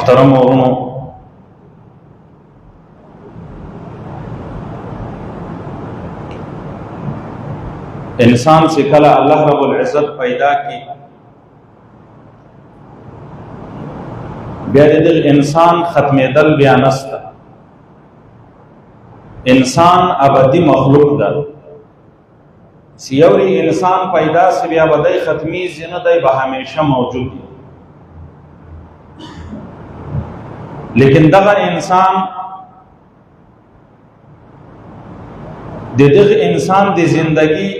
محترم ورونو، انسان سے کلا اللہ رب العزت پیدا کی بیا دل انسان ختم دل بیا نستا. انسان ابدی مخلوق دا سیوری انسان پیدا سے بیا بدای ختمی زینہ دای با ہمیشہ موجود دی. لیکن دغه انسان دغه انسان دی زندگی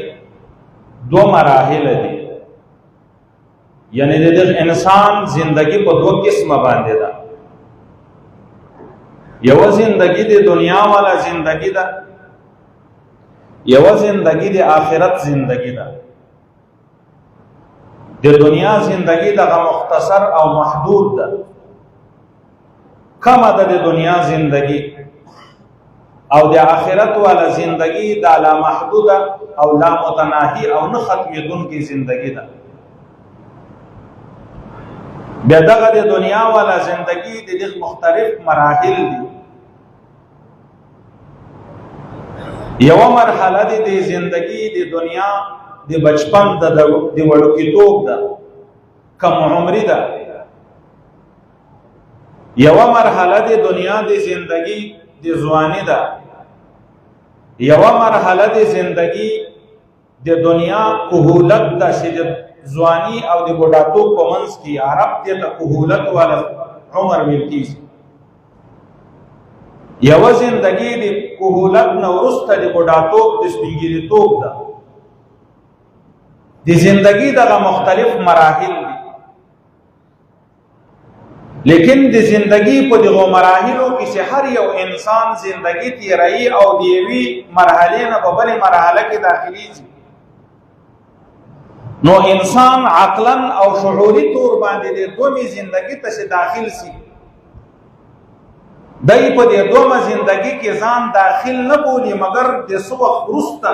دو مراحل دي، یعنی دغه انسان زندگی په دو قسمه باندې ده. یو زندگی د دنیا والا زندگی ده، یو زندگی د آخرت زندگی ده. د دنیا زندگی دغه مختصر او محدود ده، کم ده د دنیا زندگی، او د آخرت والا زندگی دا لا محدود او لا متناهی او نه ختمیدونکې زندگی ده. بیا دغه د دنیا والا زندگی د دې مختلف مراحل دي. یو مرحله د زندگی د دنیا د بچپن د وړوکیتوب ده، کم عمری ده. یو مرحله د دنیا د زندگی د ځواني ده. یو مرحله د زندگی د دنیا کهولت ده چې د ځواني او د بوډاتوب په منځ کې عرب دې ته کهولت والا عمر ویل کیږي. یو زندگی د کهولت نه وروسته د بوډاتوب د سپینګیریتوب ده. د زندگی دغه مختلف مراحل دي، لیکن د زندگی په دغه مراحلو کې چې هر یو انسان زندگی تیري او د یوې مرحلې نه په بلې مرحله کې داخليږي، نو انسان عقلا او شعوري طور باندې د دومې زندگی ته چې داخل سي، دای په دې دومه زندگی کې ځان داخل نه بولي، مګر د څه وخت وروسته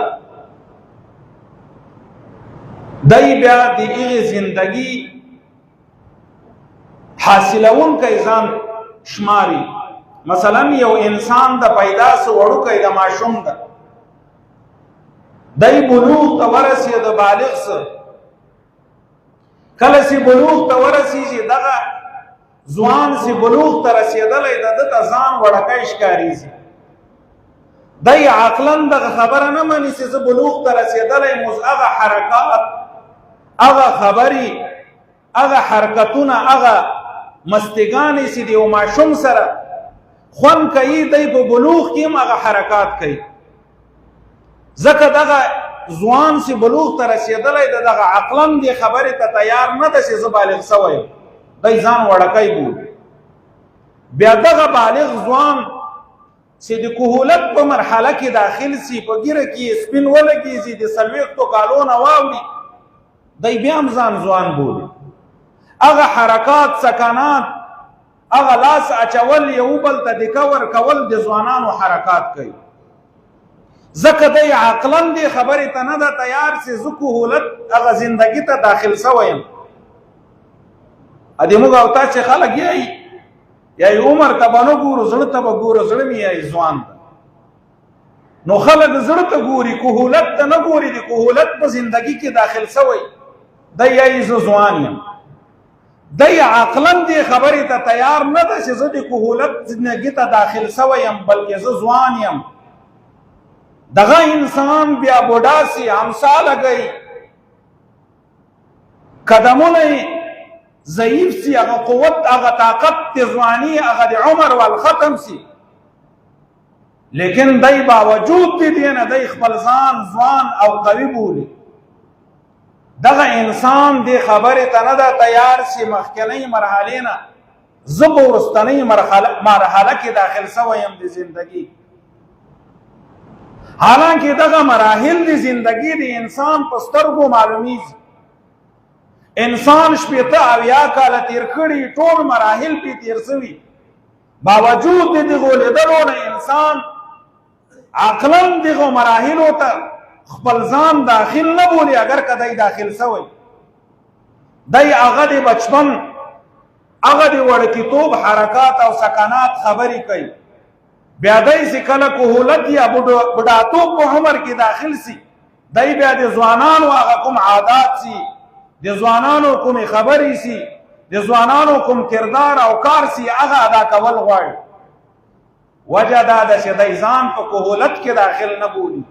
دای بیا د هغې زندگی حاصلون که ځان شماري. مثلا یو انسان د پیدا سه وړوکی د ماشوم ده، دای بلوغ ته ورسېد، بالغ سه کله چې بلوغ ته ورسېږي، دغه ځوان چې بلوغ ته رسېدلی ده، ده ته ځان وړکی ښکارېږي. دی عقلا دغه خبره نه مني چې زه بلوغ ته رسېدلی یم، اوس هغه حرکات، هغه خبرې، هغه حرکتونه، هغه مستګانې چې د یو ماشوم سره خوند کوي، دی په بلوغ کې هم هغه حرکات کوي. ځکه دغه ځوان چې بلوغ ته رسېدلی ده، دغه عقلا دې خبرې ته تیار نه ده چې زه بالغ سوی یم، دی ځان وړکی بولي. بیا دغه بالغ ځوان چې د کهولت په مرحله کې داخل سي، په ګیره کې سپین ولګېږي، د 40 کالو نه واوړي، دی بیا هم ځان ځوان بولي. هغه حرکات، سکنات، هغه لاس اچول، یو بل ته د کور کول د ځوانانو حرکات کوي. ځکه دی عقلا دې خبرې ته نه ده تیار چې زه کهولت هغه زندگی ته داخل سوی یم. ادې موږ او تاسې خلک یایي عمر ته به نه ګورو، زړه ته به ګورو، زړه مې یایي ځوان ده. نو خلک زړه ته ګوري، کهولت ته نه ګوري. د کهولت په زندگی کې داخل سوی دی یایي زه ځوان یم. دی عقلا دې خبرې ته تیار نه ده چې زه د کهولت زندگی ته داخل سوی یم، بلکې زه ځوان یم. دغه انسان بیا بوډا سي، همسا لګوي، قدمونه ضعیف سي، هغه قوت، هغه طاقت د ځواني، هغه د عمر والختم سي، لیکن دی باوجود د دې نه دی خپل ځان ځوان او قوي بولي. دغه انسان دې خبرې ته نه ده تیار چې مخکنۍ مرحلې نه زه په وروستنۍ مرحله کې داخل سوی یم د زندگی. حالانکه دغه مراحل د زندگی د انسان په سترګو معلومیږي. انسان 80 کاله تیر کړي، ټول مراحل پې تیر سوي، باوجود د دغو لیدلو نه انسان عقلا دغو مراحلو ته خپل ځان داخل نه بولي. اگر که دی داخل سوی، دی هغه د بچپن هغه د وړکیتوب حرکات او سکنات خبرې کوي، بیا دی چې کله کهولت یا بوډاتوب په عمر کې داخل سي، دی بیا د ځوانانو هغه کوم عادات سي، د ځوانانو کومې خبرې سي، د ځوانانو کوم کردار او کار سي، هغه ادا کول غواړي. وجه دا ده چې دی ځان په کهولت کې داخل نه بولي،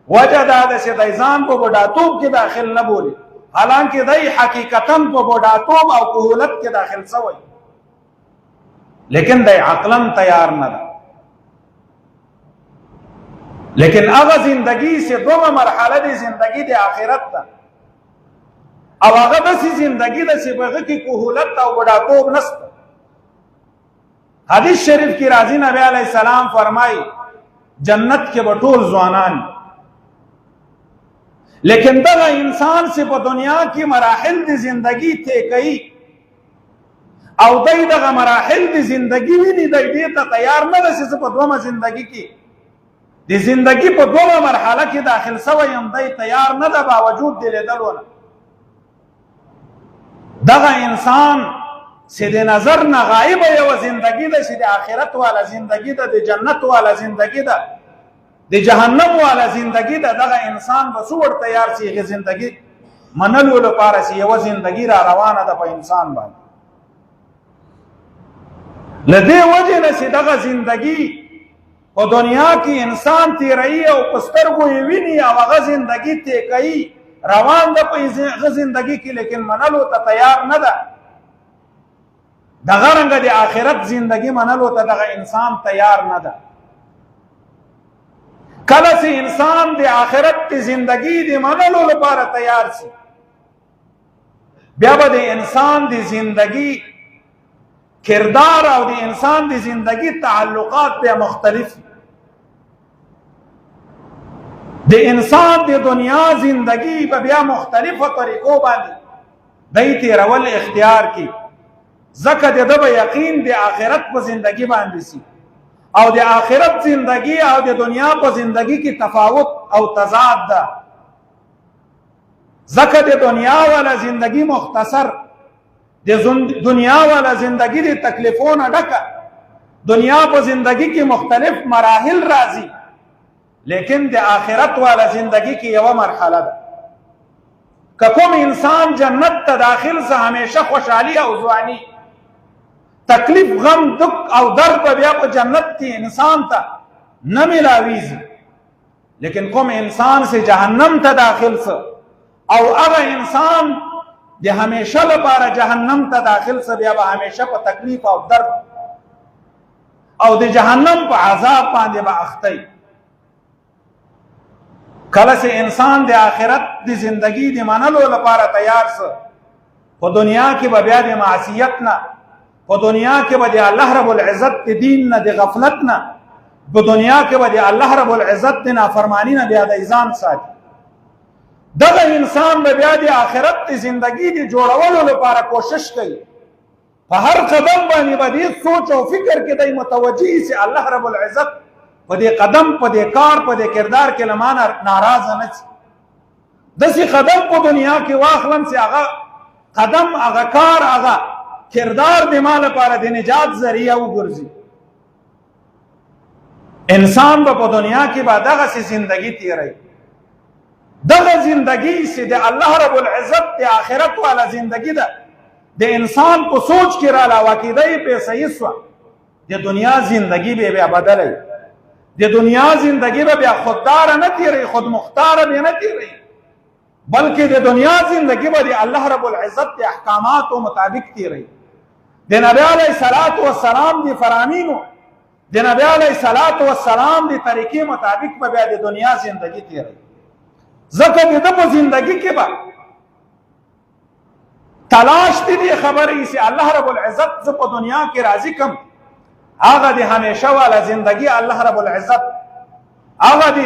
وجه دا ده چې دی ځان په بوډاتوب کې داخل نه بولي، حالانکه دی حقیقتا په بوډاتوب او کهولت کې داخل شوی، لیکن دی عقلا تیار نه ده. لیکن هغه زندگی سے دومره مرحله دی زندگی د آخرت ده، او هغه داسې زندگی ده چې په هغه کې کهولت او بوډاتوب نشته. حدیث شریف کی راضی نبی علیہ السلام فرمائی جنت کے بطول ځوانان، لیکن دغه انسان سے په دنیا کی مراحل دی زندگی تے کئی او دی دغه مراحل دی زندگی ویني، دی دې ته تیار نه ده چې په دومره زندگی کی دی زندگی په دومره مرحله کې داخل شوی یم، دی تیار نه ده باوجود دی لیدلو نه. دغه انسان چې د نظر نه غایبه یوه زندگی ده چې د آخرت والا زندگی ده، د جنت والا زندگی ده، د جهنم والا زندگی ده. دغه انسان به څه ور تیار شي هغې زندگی منلو لپاره چې یوه زندگی را روانه ده په انسان باندې. له دې وجې نه چې دغه زندگی په دنیا کې انسان تیروي او په سترګو یې ویني او هغه زندگی تی کوي، روان ده په هغه زندگی کې، لیکن منلو ته تیار نه ده. دغه رنګه د آخرت زندگی منلو ته دغه انسان تیار نه ده. کله چې انسان د آخرت د زندگی د منلو لپاره تیار شي، بیا به د انسان د زندگی کردار او د انسان د زندگی تعلقات بیا مختلف. د انسان د دنیا زندگی به بیا مختلفو طریقو باندې دی تیرول اختیار کی، ځکه د ده به یقین د آخرت په زندگی باندې سي، او د آخرت زندگی او د دنیا په زندگی کی تفاوت او تضاد ده. ځکه د دنیا والا زندگی مختصر، د دنیا والا زندگی د تکلیفونه ډکه، دنیا په زندگی کی مختلف مراحل راځي، لیکن د آخرت والا زندگی کی یوه مرحله ده. که کوم انسان جنت ته داخل سه همیشه خوشحالی او ځواني، تکلیف غم دک او درد به بیا په جنت کې انسان ته نه ملاویږي، لیکن کوم انسان سے جهنم ته داخل سه او هغه انسان د همیشه لپاره جهنم ته داخل سه، بیا به همیشه په تکلیف او درد او د جهنم په عذاب باندې به اختی. کله چې انسان د آخرت د زندگی د منلو لپاره تیار سه، په دنیا کې به بیا د معصیت نه، په دنیا کې به د الله رب العزت د دین نه، د غفلت نه، په دنیا کې به د الله رب العزت د نافرمانی نه بیا د ځان ساتي. دغه انسان به بیا د آخرت د زندگی د جوړولو لپاره کوشش کوي، په هر قدم باندې به دې سوچ او فکر کې دی متوجه سي الله رب العزت په دې قدم، په دې کار، په دې کردار کې له ما ناراضه نه شي. داسې قدم په دنیا کې واخلم چې هغه قدم، هغه کار، هغه کردار د ما لپاره د نجات ذریعه وګرځي. انسان به په دنیا کې به دغسې زندگی تیروي. دغه زندگی چې د الله رب العزت د آخرت والا زندگی ده، د انسان په سوچ کې رااله عقیده یې پې صحیح شوه، د دنیا زندگی به بیا بدله، د دنیا زندگی به بیا خودداره نه تیروي، خودمختاره به نه تیروي، بلکې د دنیا زندگی به د الله رب العزت د احکاماتو مطابق تیروي. د نبی علیه الصلاة والسلام د فرامینو، د نبی علیه الصلاة والسلام د طریقې مطابق به بیا د دنیا زندگی تیروي. ځکه د ده په زندگی کې به تلاش دې خبرې چې الله رب العزت زه په دنیا کې راضي کم، هغه د همیشه والا زندگی الله رب العزت، هغه د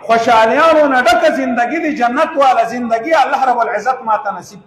خوشحالیانو نه ډکه زندگی د جنت والا زندگی الله رب العزت ما ته نصیب